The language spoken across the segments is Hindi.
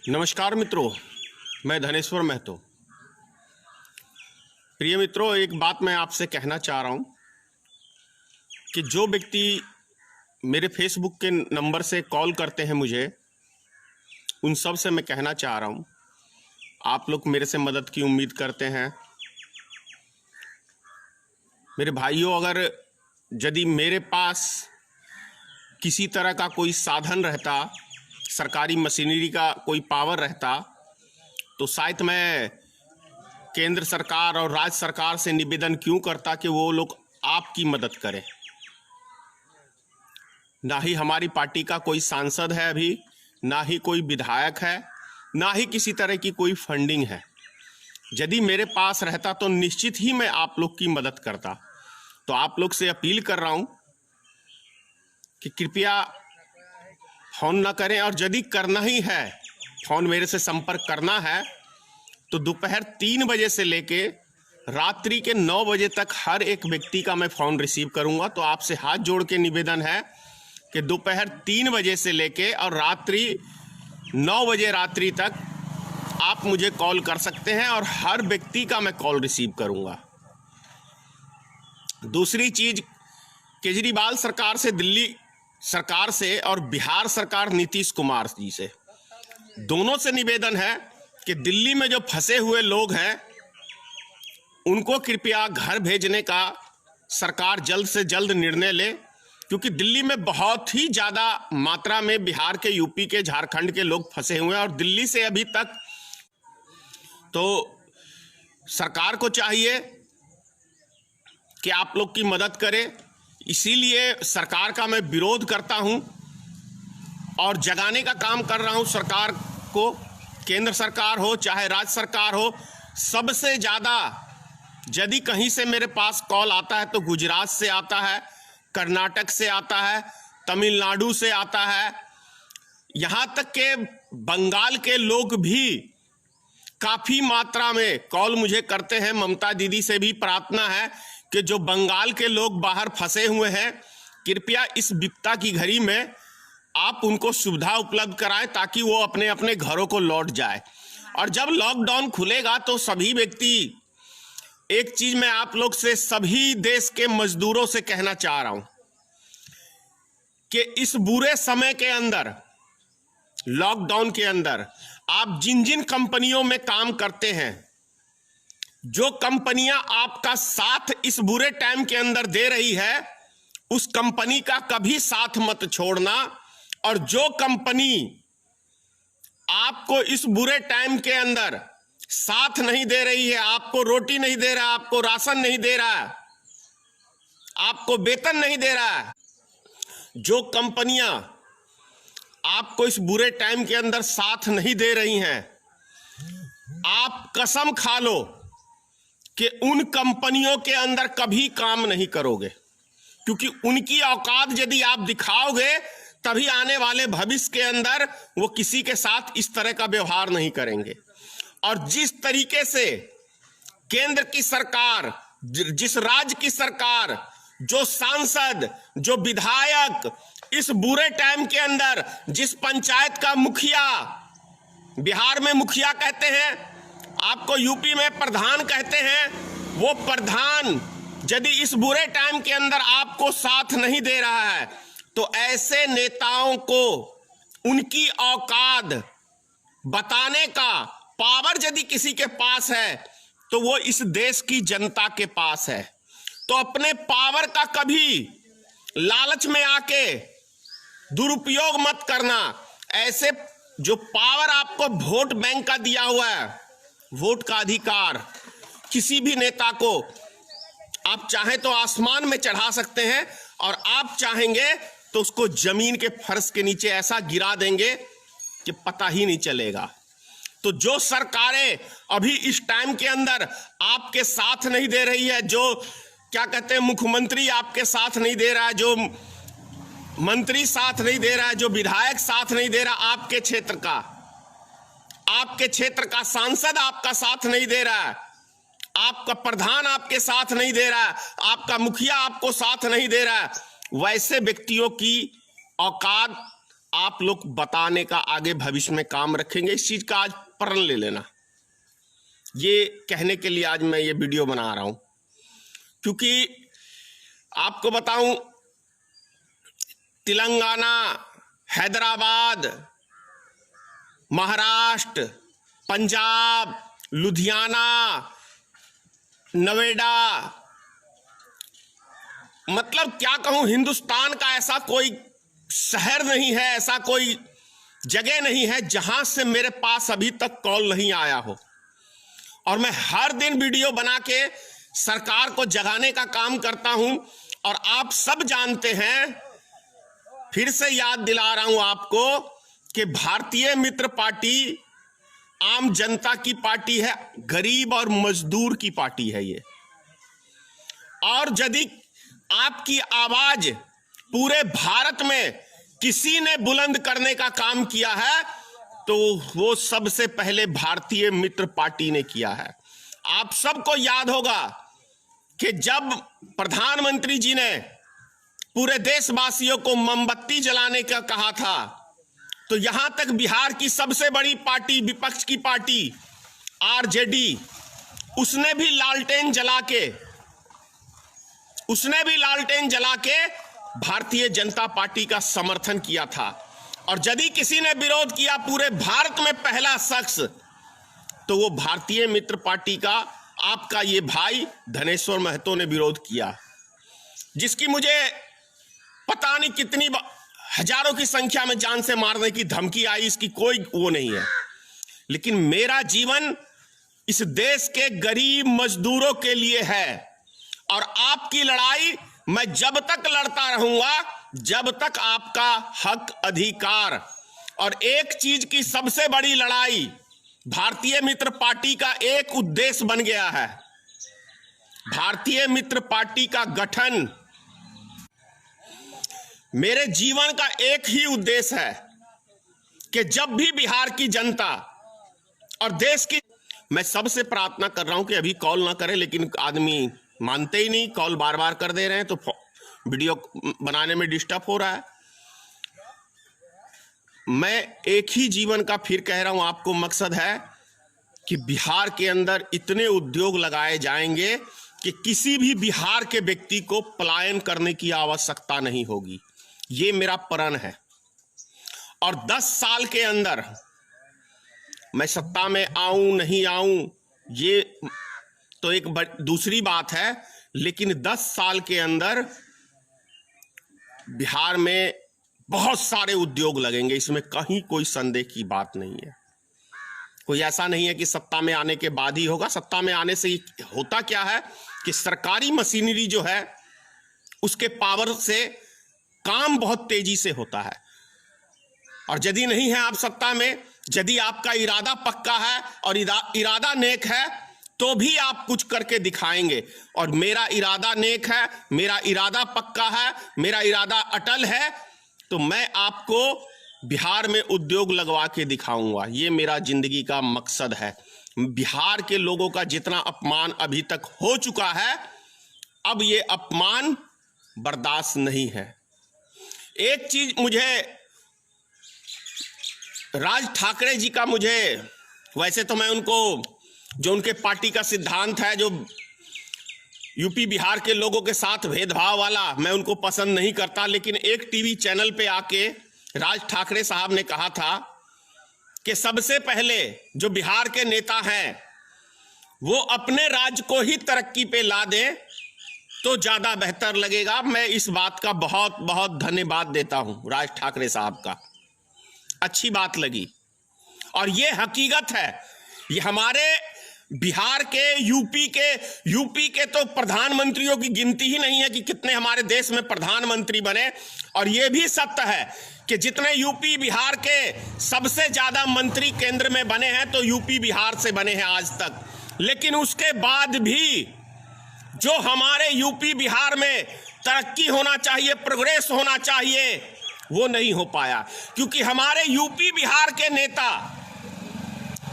नमस्कार मित्रों, मैं धनेश्वर महतो। प्रिय मित्रों, एक बात मैं आपसे कहना चाह रहा हूं कि जो व्यक्ति मेरे फेसबुक के नंबर से कॉल करते हैं मुझे, उन सब से मैं कहना चाह रहा हूं, आप लोग मेरे से मदद की उम्मीद करते हैं। मेरे भाइयों, अगर यदि मेरे पास किसी तरह का कोई साधन रहता, सरकारी मशीनरी का कोई पावर रहता, तो शायद मैं केंद्र सरकार और राज्य सरकार से निवेदन क्यों करता कि वो लोग आपकी मदद करें। ना ही हमारी पार्टी का कोई सांसद है अभी, ना ही कोई विधायक है, ना ही किसी तरह की कोई फंडिंग है। यदि मेरे पास रहता तो निश्चित ही मैं आप लोग की मदद करता। तो आप लोग से अपील कर रहा हूं कि कृपया फोन ना करें, और यदि करना ही है, फोन मेरे से संपर्क करना है, तो दोपहर 3 बजे से लेके रात्रि के 9 बजे तक हर एक व्यक्ति का मैं फ़ोन रिसीव करूंगा। तो आपसे हाथ जोड़ के निवेदन है कि दोपहर 3 बजे से लेके और रात्रि 9 बजे रात्रि तक आप मुझे कॉल कर सकते हैं, और हर व्यक्ति का मैं कॉल रिसीव करूंगा। दूसरी चीज़, केजरीवाल सरकार से, दिल्ली सरकार से और बिहार सरकार नीतीश कुमार जी से, दोनों से निवेदन है कि दिल्ली में जो फंसे हुए लोग हैं उनको कृपया घर भेजने का सरकार जल्द से जल्द निर्णय ले, क्योंकि दिल्ली में बहुत ही ज़्यादा मात्रा में बिहार के, यूपी के, झारखंड के लोग फंसे हुए हैं। और दिल्ली से अभी तक तो सरकार को चाहिए कि आप लोग की मदद करे। इसीलिए सरकार का मैं विरोध करता हूं और जगाने का काम कर रहा हूं सरकार को, केंद्र सरकार हो चाहे राज्य सरकार हो। सबसे ज़्यादा यदि कहीं से मेरे पास कॉल आता है तो गुजरात से आता है, कर्नाटक से आता है, तमिलनाडु से आता है, यहाँ तक के बंगाल के लोग भी काफ़ी मात्रा में कॉल मुझे करते हैं। ममता दीदी से भी प्रार्थना है कि जो बंगाल के लोग बाहर फंसे हुए हैं, कृपया इस विपदा की घड़ी में आप उनको सुविधा उपलब्ध कराएं ताकि वो अपने अपने घरों को लौट जाए। और जब लॉकडाउन खुलेगा तो सभी व्यक्ति, एक चीज मैं आप लोग से, सभी देश के मजदूरों से कहना चाह रहा हूं कि इस बुरे समय के अंदर, लॉकडाउन के अंदर, आप जिन जिन कंपनियों में काम करते हैं, जो कंपनियां आपका साथ इस बुरे टाइम के अंदर दे रही है, उस कंपनी का कभी साथ मत छोड़ना। और जो कंपनी आपको इस बुरे टाइम के अंदर साथ नहीं दे रही है, आपको रोटी नहीं दे रहा, आपको राशन नहीं दे रहा, आपको वेतन नहीं दे रहा, जो कंपनियां आपको इस बुरे टाइम के अंदर साथ नहीं दे रही हैं, आप कसम खा लो कि उन कंपनियों के अंदर कभी काम नहीं करोगे, क्योंकि उनकी औकात यदि आप दिखाओगे तभी आने वाले भविष्य के अंदर वो किसी के साथ इस तरह का व्यवहार नहीं करेंगे। और जिस तरीके से केंद्र की सरकार, जिस राज्य की सरकार, जो सांसद, जो विधायक इस बुरे टाइम के अंदर, जिस पंचायत का मुखिया, बिहार में मुखिया कहते हैं, आपको यूपी में प्रधान कहते हैं, वो प्रधान यदि इस बुरे टाइम के अंदर आपको साथ नहीं दे रहा है, तो ऐसे नेताओं को उनकी औकात बताने का पावर यदि किसी के पास है तो वो इस देश की जनता के पास है। तो अपने पावर का कभी लालच में आके दुरुपयोग मत करना। ऐसे जो पावर आपको वोट बैंक का दिया हुआ है, वोट का अधिकार, किसी भी नेता को आप चाहे तो आसमान में चढ़ा सकते हैं, और आप चाहेंगे तो उसको जमीन के फर्श के नीचे ऐसा गिरा देंगे कि पता ही नहीं चलेगा। तो जो सरकारें अभी इस टाइम के अंदर आपके साथ नहीं दे रही है, जो क्या कहते हैं, मुख्यमंत्री आपके साथ नहीं दे रहा है, जो मंत्री साथ नहीं दे रहा है, जो विधायक साथ नहीं दे रहा, आपके क्षेत्र का सांसद आपका साथ नहीं दे रहा है, आपका प्रधान आपके साथ नहीं दे रहा है, आपका मुखिया आपको साथ नहीं दे रहा है, वैसे व्यक्तियों की औकात आप लोग बताने का आगे भविष्य में काम रखेंगे। इस चीज का आज प्रण ले लेना। ये कहने के लिए आज मैं ये वीडियो बना रहा हूं, क्योंकि आपको बताऊं, तेलंगाना, हैदराबाद, महाराष्ट्र, पंजाब, लुधियाना, नोएडा, मतलब क्या कहूं, हिंदुस्तान का ऐसा कोई शहर नहीं है, ऐसा कोई जगह नहीं है जहां से मेरे पास अभी तक कॉल नहीं आया हो। और मैं हर दिन वीडियो बना के सरकार को जगाने का काम करता हूं। और आप सब जानते हैं, फिर से याद दिला रहा हूं आपको, कि भारतीय मित्र पार्टी आम जनता की पार्टी है, गरीब और मजदूर की पार्टी है ये। और यदि आपकी आवाज पूरे भारत में किसी ने बुलंद करने का काम किया है तो वो सबसे पहले भारतीय मित्र पार्टी ने किया है। आप सबको याद होगा कि जब प्रधानमंत्री जी ने पूरे देशवासियों को मोमबत्ती जलाने का कहा था, तो यहां तक बिहार की सबसे बड़ी पार्टी, विपक्ष की पार्टी आरजेडी, उसने भी लालटेन जला के भारतीय जनता पार्टी का समर्थन किया था। और यदि किसी ने विरोध किया पूरे भारत में पहला शख्स, तो वो भारतीय मित्र पार्टी का आपका ये भाई धनेश्वर महतो ने विरोध किया, जिसकी मुझे पता नहीं कितनी हजारों की संख्या में जान से मारने की धमकी आई, इसकी कोई वो नहीं है। लेकिन मेरा जीवन इस देश के गरीब मजदूरों के लिए है। और आपकी लड़ाई मैं जब तक लड़ता रहूंगा जब तक आपका हक, अधिकार और एक चीज की सबसे बड़ी लड़ाई, भारतीय मित्र पार्टी का एक उद्देश्य बन गया है। भारतीय मित्र पार्टी का गठन मेरे जीवन का एक ही उद्देश्य है कि जब भी बिहार की जनता और देश की, मैं सबसे प्रार्थना कर रहा हूं कि अभी कॉल ना करें, लेकिन आदमी मानते ही नहीं, कॉल बार बार कर दे रहे हैं, तो वीडियो बनाने में डिस्टर्ब हो रहा है। मैं एक ही जीवन का फिर कह रहा हूं आपको मकसद है कि बिहार के अंदर इतने उद्योग लगाए जाएंगे कि किसी भी बिहार के व्यक्ति को पलायन करने की आवश्यकता नहीं होगी। ये मेरा प्रण है। और 10 साल के अंदर मैं सत्ता में आऊं नहीं आऊं ये तो एक दूसरी बात है, लेकिन 10 साल के अंदर बिहार में बहुत सारे उद्योग लगेंगे, इसमें कहीं कोई संदेह की बात नहीं है। कोई ऐसा नहीं है कि सत्ता में आने के बाद ही होगा। सत्ता में आने से होता क्या है कि सरकारी मशीनरी जो है उसके पावर से काम बहुत तेजी से होता है। और यदि नहीं है आप सत्ता में, यदि आपका इरादा पक्का है और इरादा नेक है, तो भी आप कुछ करके दिखाएंगे। और मेरा इरादा नेक है, मेरा इरादा पक्का है, मेरा इरादा अटल है, तो मैं आपको बिहार में उद्योग लगवा के दिखाऊंगा। ये मेरा जिंदगी का मकसद है। बिहार के लोगों का जितना अपमान अभी तक हो चुका है, अब ये अपमान बर्दाश्त नहीं है। एक चीज मुझे राज ठाकरे जी का, मुझे वैसे तो मैं उनको, जो उनके पार्टी का सिद्धांत है, जो यूपी बिहार के लोगों के साथ भेदभाव वाला, मैं उनको पसंद नहीं करता। लेकिन एक टीवी चैनल पे आके राज ठाकरे साहब ने कहा था कि सबसे पहले जो बिहार के नेता हैं वो अपने राज्य को ही तरक्की पे ला दें तो ज्यादा बेहतर लगेगा। मैं इस बात का बहुत बहुत धन्यवाद देता हूं राज ठाकरे साहब का, अच्छी बात लगी। और ये हकीकत है, ये हमारे बिहार के, यूपी के तो प्रधानमंत्रियों की गिनती ही नहीं है कि कितने हमारे देश में प्रधानमंत्री बने। और ये भी सत्य है कि जितने यूपी बिहार के सबसे ज्यादा मंत्री केंद्र में बने हैं तो यूपी बिहार से बने हैं आज तक। लेकिन उसके बाद भी जो हमारे यूपी बिहार में तरक्की होना चाहिए, प्रोग्रेस होना चाहिए, वो नहीं हो पाया। क्योंकि हमारे यूपी बिहार के नेता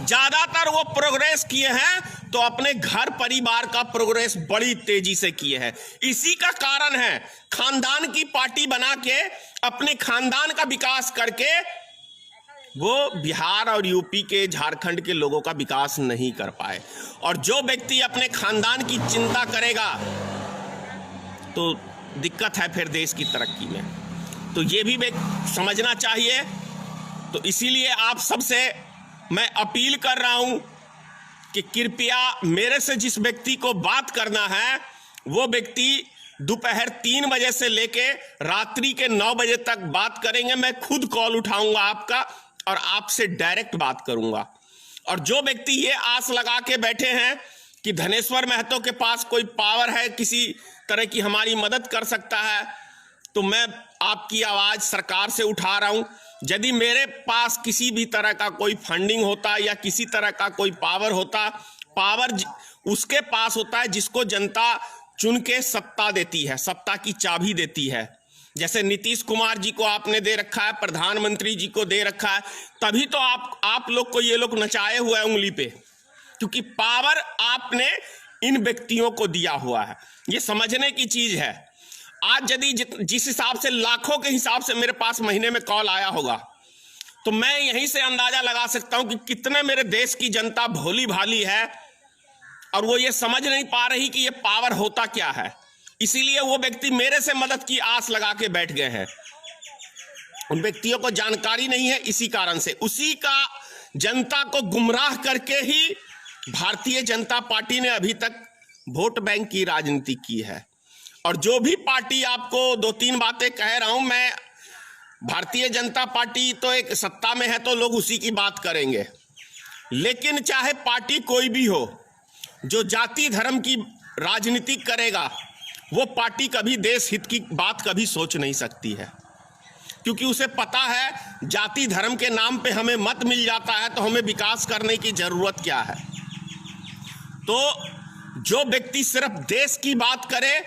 ज्यादातर वो प्रोग्रेस किए हैं तो अपने घर परिवार का प्रोग्रेस बड़ी तेजी से किए हैं। इसी का कारण है खानदान की पार्टी बना के अपने खानदान का विकास करके वो बिहार और यूपी के, झारखंड के लोगों का विकास नहीं कर पाए। और जो व्यक्ति अपने खानदान की चिंता करेगा तो दिक्कत है फिर देश की तरक्की में। तो ये भी समझना चाहिए। तो इसीलिए आप सबसे मैं अपील कर रहा हूं कि कृपया मेरे से जिस व्यक्ति को बात करना है वो व्यक्ति दोपहर 3 बजे से लेके रात्रि के 9 बजे तक बात करेंगे। मैं खुद कॉल उठाऊंगा आपका और आपसे डायरेक्ट बात करूंगा। और जो व्यक्ति ये आस लगा के बैठे हैं कि धनेश्वर महतो के पास कोई पावर है, किसी तरह की हमारी मदद कर सकता है, तो मैं आपकी आवाज सरकार से उठा रहा हूं। यदि मेरे पास किसी भी तरह का कोई फंडिंग होता या किसी तरह का कोई पावर होता, पावर उसके पास होता है जिसको जनता चुन के सत्ता देती है, सत्ता की चाबी देती है। जैसे नीतीश कुमार जी को आपने दे रखा है, प्रधानमंत्री जी को दे रखा है, तभी तो आप लोग को ये लोग नचाए हुए हैं उंगली पे, क्योंकि पावर आपने इन व्यक्तियों को दिया हुआ है। ये समझने की चीज है। आज यदि जिस हिसाब से लाखों के हिसाब से मेरे पास महीने में कॉल आया होगा, तो मैं यहीं से अंदाजा लगा सकता हूं कि कितने मेरे देश की जनता भोली भाली है और वो ये समझ नहीं पा रही कि ये पावर होता क्या है। इसीलिए वो व्यक्ति मेरे से मदद की आस लगा के बैठ गए हैं। उन व्यक्तियों को जानकारी नहीं है, इसी कारण से उसी का जनता को गुमराह करके ही भारतीय जनता पार्टी ने अभी तक वोट बैंक की राजनीति की है। और जो भी पार्टी आपको 2-3 बातें कह रहा हूं मैं, भारतीय जनता पार्टी तो एक सत्ता में है तो लोग उसी की बात करेंगे, लेकिन चाहे पार्टी कोई भी हो, जो जाति धर्म की राजनीति करेगा वो पार्टी कभी देश हित की बात कभी सोच नहीं सकती है, क्योंकि उसे पता है जाति धर्म के नाम पे हमें मत मिल जाता है तो हमें विकास करने की जरूरत क्या है। तो जो व्यक्ति सिर्फ देश की बात करे,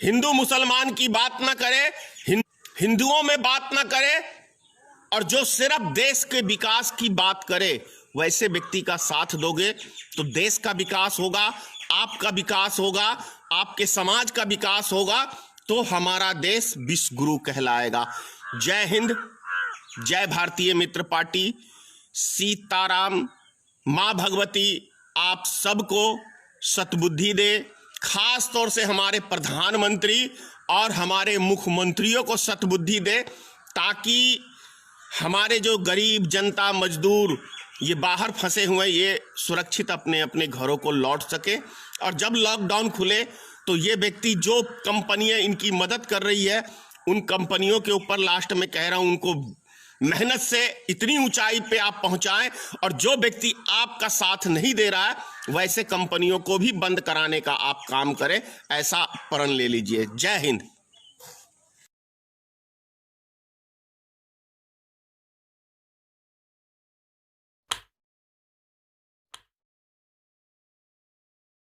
हिंदू मुसलमान की बात ना करे, हिंदुओं में बात ना करे, और जो सिर्फ देश के विकास की बात करे, वैसे व्यक्ति का साथ दोगे तो देश का विकास होगा, आपका विकास होगा, आपके समाज का विकास होगा, तो हमारा देश विश्व गुरु कहलाएगा। जय हिंद, जय भारतीय मित्र पार्टी, सीताराम। मां भगवती आप सबको सद्बुद्धि दे, खास तौर से हमारे प्रधानमंत्री और हमारे मुख्यमंत्रियों को सद्बुद्धि दे, ताकि हमारे जो गरीब जनता, मजदूर ये बाहर फंसे हुए ये सुरक्षित अपने अपने घरों को लौट सके। और जब लॉकडाउन खुले तो ये व्यक्ति, जो कंपनियां इनकी मदद कर रही है, उन कंपनियों के ऊपर लास्ट में कह रहा हूं उनको मेहनत से इतनी ऊंचाई पे आप पहुंचाएं, और जो व्यक्ति आपका साथ नहीं दे रहा है वैसे कंपनियों को भी बंद कराने का आप काम करें, ऐसा प्रण ले लीजिए। जय हिंद।